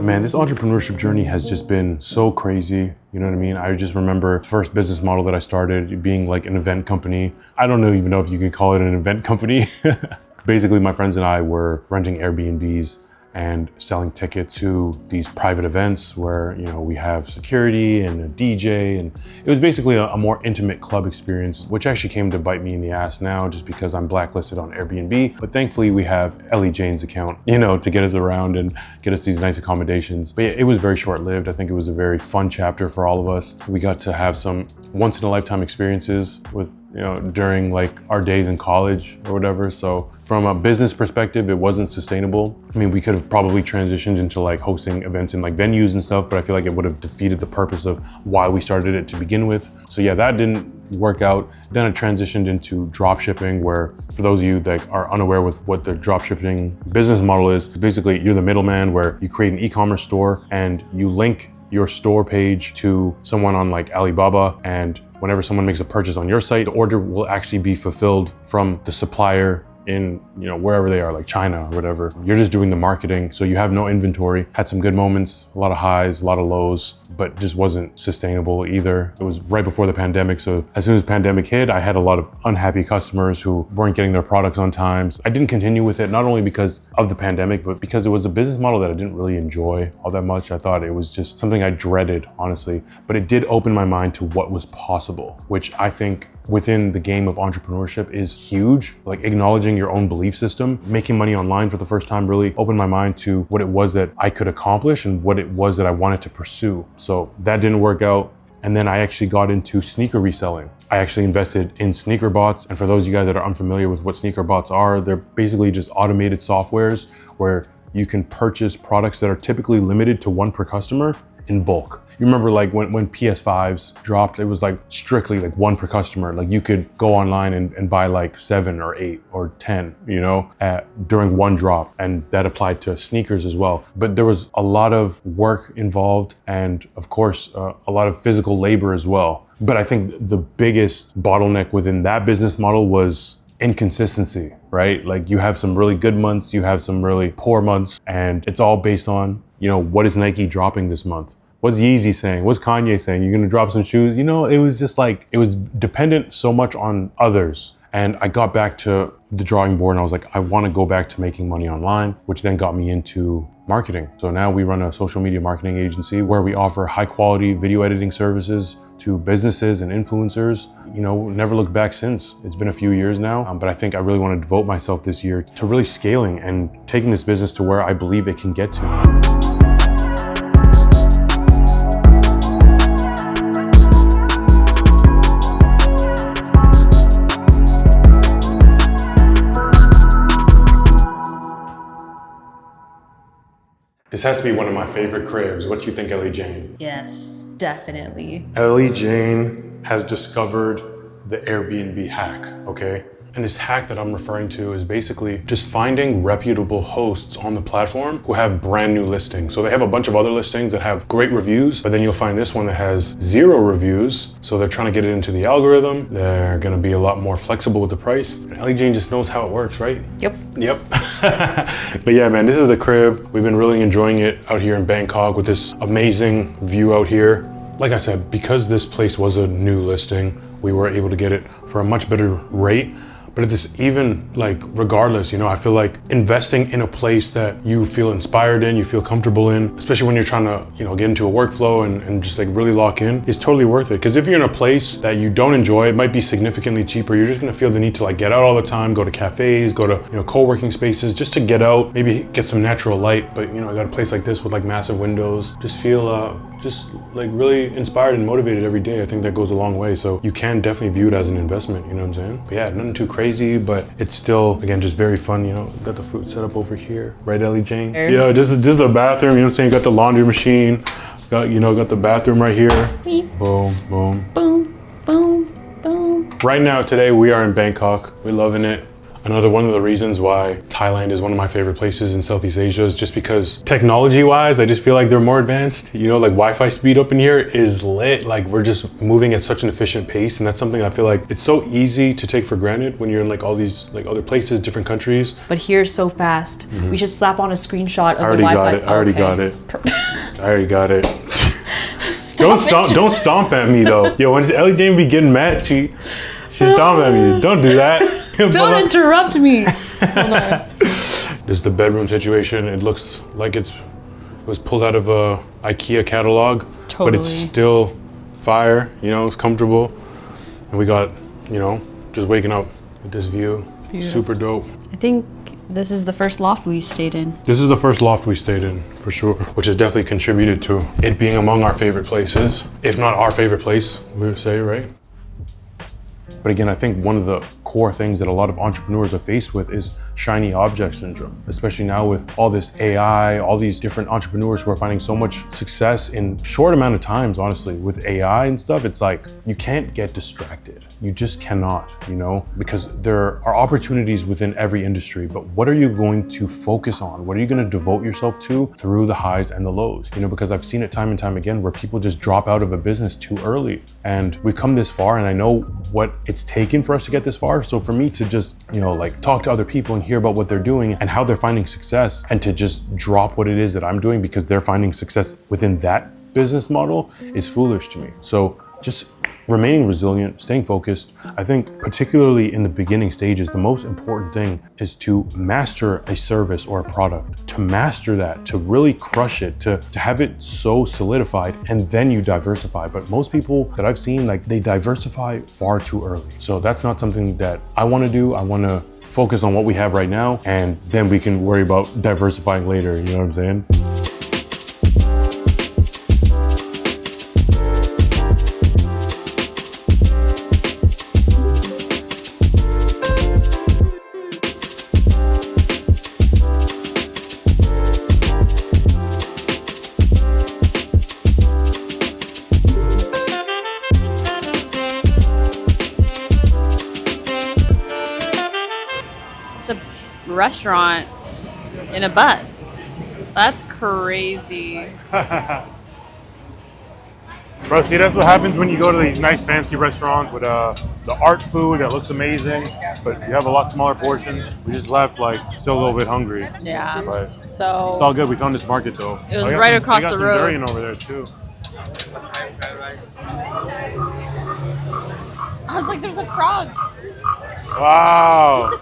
Man, this entrepreneurship journey has just been so crazy. You know what I mean? I just remember the first business model that I started being like an event company. I don't even know if you could call it an event company. Basically, my friends and I were renting Airbnbs and selling tickets to these private events where, you know, we have security and a DJ, and it was basically a more intimate club experience, which actually came to bite me in the ass now just because I'm blacklisted on Airbnb. But thankfully we have Ellie Jane's account, you know, to get us around and get us these nice accommodations. But yeah, it was very short-lived. I think it was a very fun chapter for all of us. We got to have some once in a lifetime experiences with, you know, during like our days in college or whatever. So from a business perspective, it wasn't sustainable. I mean, we could have probably transitioned into like hosting events in like venues and stuff, but I feel like it would have defeated the purpose of why we started it to begin with. So yeah, that didn't work out. Then it transitioned into drop shipping, where for those of you that are unaware with what the drop shipping business model is, basically you're the middleman where you create an e-commerce store and you link your store page to someone on like Alibaba, and whenever someone makes a purchase on your site, the order will actually be fulfilled from the supplier in, you know, wherever they are, like China or whatever. You're just doing the marketing, so you have no inventory. Had some good moments, a lot of highs, a lot of lows, but just wasn't sustainable either. It was right before the pandemic, so as soon as the pandemic hit, I had a lot of unhappy customers who weren't getting their products on time. I didn't continue with it, not only because of the pandemic, but because it was a business model that I didn't really enjoy all that much. I thought it was just something I dreaded, honestly. But it did open my mind to what was possible, which I think within the game of entrepreneurship is huge. Like acknowledging your own belief system, making money online for the first time really opened my mind to what it was that I could accomplish and what it was that I wanted to pursue. So that didn't work out. And then I actually got into sneaker reselling. I actually invested in sneaker bots. And for those of you guys that are unfamiliar with what sneaker bots are, they're basically just automated softwares where you can purchase products that are typically limited to one per customer in bulk. You remember like when PS5s dropped, it was like strictly like one per customer. Like you could go online and buy like 7 or 8 or 10, you know, during one drop. And that applied to sneakers as well. But there was a lot of work involved and of course, a lot of physical labor as well. But I think the biggest bottleneck within that business model was inconsistency, right? Like you have some really good months, you have some really poor months, and it's all based on, you know, what is Nike dropping this month? What's Yeezy saying? What's Kanye saying? You're gonna drop some shoes? You know, it was just like, it was dependent so much on others. And I got back to the drawing board and I was like, I wanna go back to making money online, which then got me into marketing. So now we run a social media marketing agency where we offer high quality video editing services to businesses and influencers. You know, never looked back since. It's been a few years now, but I think I really want to devote myself this year to really scaling and taking this business to where I believe it can get to. This has to be one of my favorite cribs. What do you think, Ellie Jane? Yes, definitely. Ellie Jane has discovered the Airbnb hack, okay? And this hack that I'm referring to is basically just finding reputable hosts on the platform who have brand new listings. So they have a bunch of other listings that have great reviews, but then you'll find this one that has 0 reviews. So they're trying to get it into the algorithm. They're gonna be a lot more flexible with the price. And Ellie Jane just knows how it works, right? Yep. But yeah, man, this is the crib. We've been really enjoying it out here in Bangkok with this amazing view out here. Like I said, because this place was a new listing, we were able to get it for a much better rate. But it is even like, regardless, you know, I feel like investing in a place that you feel inspired in, you feel comfortable in, especially when you're trying to, you know, get into a workflow and just like really lock in, is totally worth it. Because if you're in a place that you don't enjoy, it might be significantly cheaper. You're just gonna feel the need to like get out all the time, go to cafes, go to, you know, co-working spaces, just to get out, maybe get some natural light. But, you know, I got a place like this with like massive windows, just feel just like really inspired and motivated every day. I think that goes a long way. So you can definitely view it as an investment, you know what I'm saying? But yeah, nothing too crazy, but it's still, again, just very fun, you know. Got the food set up over here, right, Ellie Jane? Yeah, just the bathroom, you know what I'm saying? Got the laundry machine, got the bathroom right here. Beep. Boom, boom. Boom, boom, boom. Right now, today, we are in Bangkok. We're loving it. Another one of the reasons why Thailand is one of my favorite places in Southeast Asia is just because technology-wise, I just feel like they're more advanced. You know, like Wi-Fi speed up in here is lit. Like we're just moving at such an efficient pace, and that's something I feel like it's so easy to take for granted when you're in like all these like other places, different countries. But here's so fast. We should slap on a screenshot of the I already Wi-Fi. got it. I already got it. I already got it. Stop it. Don't stomp at me though. Yo, when Ellie Jane be getting mad, she stomped at me. Don't do that. Don't interrupt me. Hold on. This is the bedroom situation. It looks like it was pulled out of a IKEA catalog, but it's still fire. You know, it's comfortable, and we got, you know, just waking up with this view. Beautiful. Super dope. I think this is the first loft we stayed in. This is the first loft we stayed in, for sure, which has definitely contributed to it being among our favorite places, if not our favorite place, we would say, right? But again, I think one of the core things that a lot of entrepreneurs are faced with is shiny object syndrome, especially now with all this AI, all these different entrepreneurs who are finding so much success in short amount of times, honestly, with AI and stuff. It's like, you can't get distracted. You just cannot, you know, because there are opportunities within every industry, but what are you going to focus on? What are you going to devote yourself to through the highs and the lows? You know, because I've seen it time and time again where people just drop out of a business too early, and we've come this far, and I know what it's taken for us to get this far. So for me to just, you know, like talk to other people and hear about what they're doing and how they're finding success, and to just drop what it is that I'm doing because they're finding success within that business model is foolish to me. So just remaining resilient, staying focused. I think particularly in the beginning stages, the most important thing is to master a service or a product, to master that, to really crush it, to have it so solidified, and then you diversify. But most people that I've seen, like, they diversify far too early. So that's not something that I want to do. I want to focus on what we have right now, and then we can worry about diversifying later. You know what I'm saying? It's a restaurant in a bus. That's crazy. Bro, see, that's what happens when you go to these nice fancy restaurants with the art food that looks amazing, but you have a lot smaller portions. We just left, like, still a little bit hungry. Yeah. But So it's all good. We found this market though. it was right across the road. Durian over there too. I was like, there's a frog. Wow.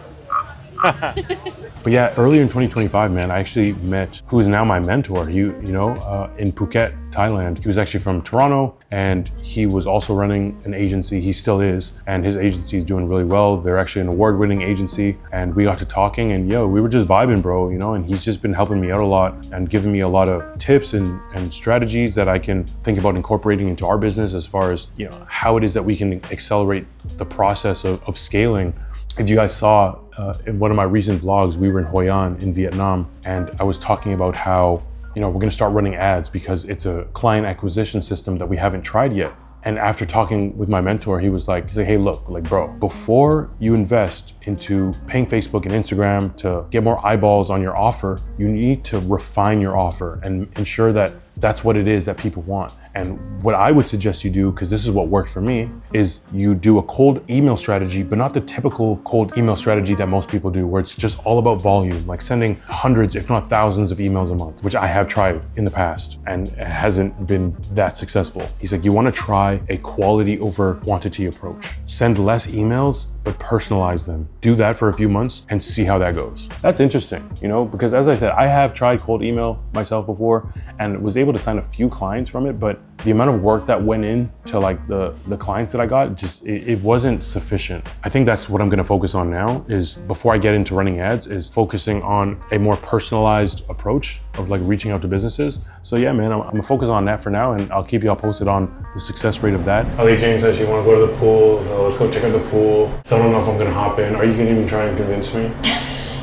But yeah, earlier in 2025, man, I actually met who is now my mentor. In Phuket, Thailand. He was actually from Toronto, and he was also running an agency. He still is, and his agency is doing really well. They're actually an award-winning agency, and we got to talking, and we were just vibing, bro. You know, and he's just been helping me out a lot and giving me a lot of tips and strategies that I can think about incorporating into our business, as far as, you know, how it is that we can accelerate the process of scaling. If you guys saw in one of my recent vlogs, we were in Hoi An in Vietnam, and I was talking about how, you know, we're gonna start running ads because it's a client acquisition system that we haven't tried yet. And after talking with my mentor, he's like, hey, look, like, bro, before you invest into paying Facebook and Instagram to get more eyeballs on your offer, you need to refine your offer and ensure that that's what it is that people want. And what I would suggest you do, because this is what worked for me, is you do a cold email strategy, but not the typical cold email strategy that most people do, where it's just all about volume, like sending hundreds, if not thousands of emails a month, which I have tried in the past and it hasn't been that successful. He's like, you want to try a quality over quantity approach. Send less emails, but personalize them. Do that for a few months and see how that goes. That's interesting, you know, because as I said, I have tried cold email myself before and was able to sign a few clients from it, but the amount of work that went into like the clients that I got, it wasn't sufficient. I think that's what I'm gonna focus on now, is before I get into running ads, is focusing on a more personalized approach of like reaching out to businesses. So yeah, man, I'm gonna focus on that for now, and I'll keep you all posted on the success rate of that. Ali Jane says she wanna go to the pool, so let's go check out the pool. So I don't know if I'm gonna hop in. Are you gonna even try and convince me?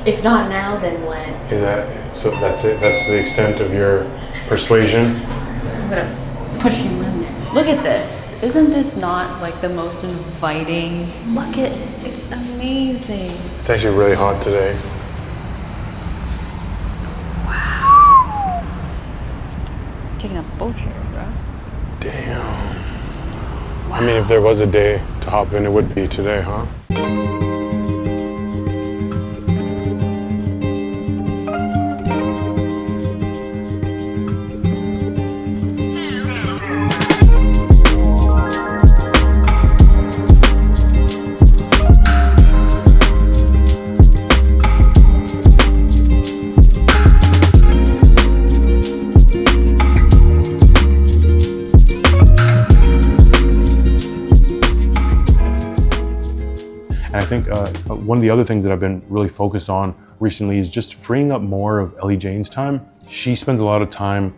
If not now, then when? Is that, so that's it? That's the extent of your persuasion? I'm gonna push you in there. Look at this. Isn't this not like the most inviting? Look at, it's amazing. It's actually really hot today. Wow. Taking a boat chair, bro. Damn. I mean, if there was a day to hop in, it would be today, huh? And I think one of the other things that I've been really focused on recently is just freeing up more of Ellie Jane's time. She spends a lot of time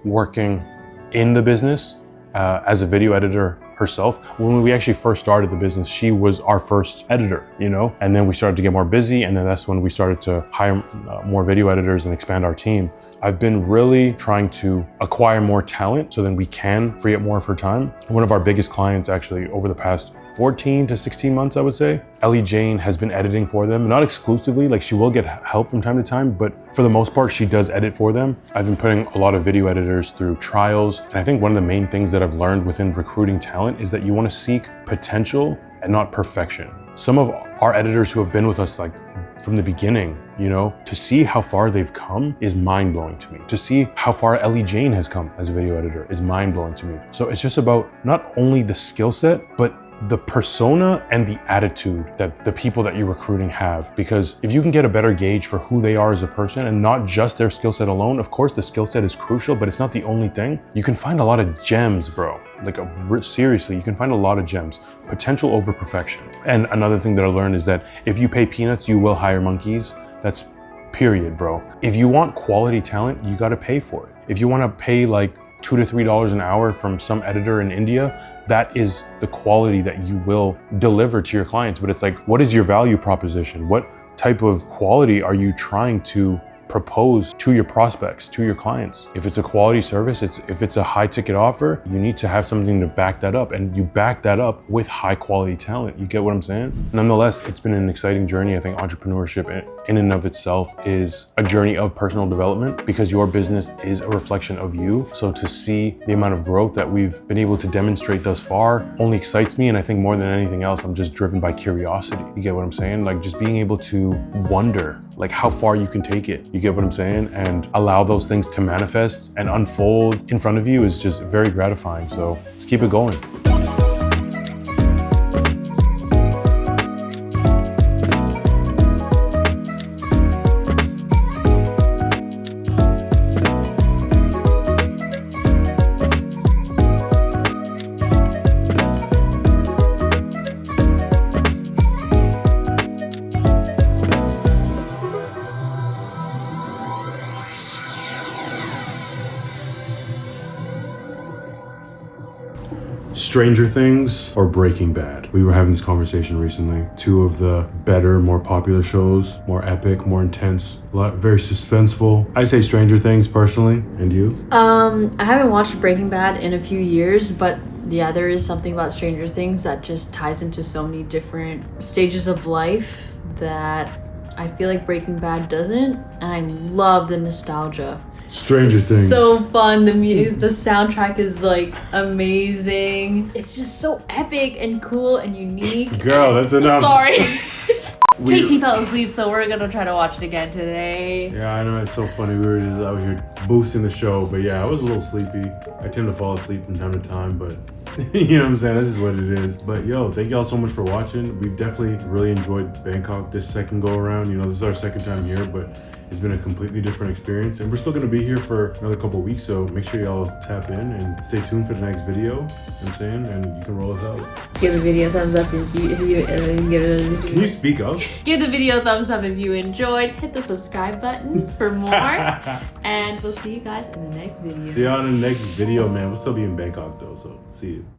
working in the business as a video editor herself. When we actually first started the business, she was our first editor, you know? And then we started to get more busy, and then that's when we started to hire more video editors and expand our team. I've been really trying to acquire more talent so then we can free up more of her time. One of our biggest clients actually over the past 14 to 16 months, I would say, Ellie Jane has been editing for them, not exclusively, like she will get help from time to time, but for the most part, she does edit for them. I've been putting a lot of video editors through trials. And I think one of the main things that I've learned within recruiting talent is that you want to seek potential and not perfection. Some of our editors who have been with us like from the beginning, you know, to see how far they've come is mind-blowing to me. To see how far Ellie Jane has come as a video editor is mind-blowing to me. So it's just about not only the skill set, but the persona and the attitude that the people that you're recruiting have. Because if you can get a better gauge for who they are as a person and not just their skill set alone, of course the skill set is crucial, but it's not the only thing. You can find a lot of gems, bro. Like seriously, you can find a lot of gems. Potential over perfection. And another thing that I learned is that if you pay peanuts, you will hire monkeys. That's period, bro. If you want quality talent, you gotta pay for it. If you wanna pay like $2 to $3 an hour from some editor in India, that is the quality that you will deliver to your clients. But it's like, what is your value proposition? What type of quality are you trying to propose to your prospects, to your clients? If it's a quality service, if it's a high ticket offer, you need to have something to back that up, and you back that up with high quality talent. You get what I'm saying? Nonetheless, it's been an exciting journey. I think entrepreneurship in and of itself is a journey of personal development because your business is a reflection of you. So to see the amount of growth that we've been able to demonstrate thus far only excites me. And I think more than anything else, I'm just driven by curiosity. You get what I'm saying? Like just being able to wonder like how far you can take it. You get what I'm saying? And allow those things to manifest and unfold in front of you is just very gratifying. So let's keep it going. Stranger Things or Breaking Bad? We were having this conversation recently. Two of the better, more popular shows, more epic, more intense, very suspenseful. I say Stranger Things personally, and you? I haven't watched Breaking Bad in a few years, but yeah, there is something about Stranger Things that just ties into so many different stages of life that I feel like Breaking Bad doesn't, and I love the nostalgia. Stranger Things. So fun. The soundtrack is like amazing. It's just so epic and cool and unique. Girl, that's enough. Sorry. KT fell asleep, so we're gonna try to watch it again today. Yeah, I know, it's so funny. We were just out here boosting the show, but yeah, I was a little sleepy. I tend to fall asleep from time to time, but you know what I'm saying? That's just what it is. But yo, thank y'all so much for watching. We definitely really enjoyed Bangkok this second go around. You know, this is our second time here, but it's been a completely different experience, and we're still gonna be here for another couple of weeks, so make sure y'all tap in and stay tuned for the next video, you know what I'm saying, and you can roll us out. Give the video a thumbs up if you Can you speak up? Give the video a thumbs up if you enjoyed. Hit the subscribe button for more, and we'll see you guys in the next video. See you on the next video, man. We'll still be in Bangkok though, so see you.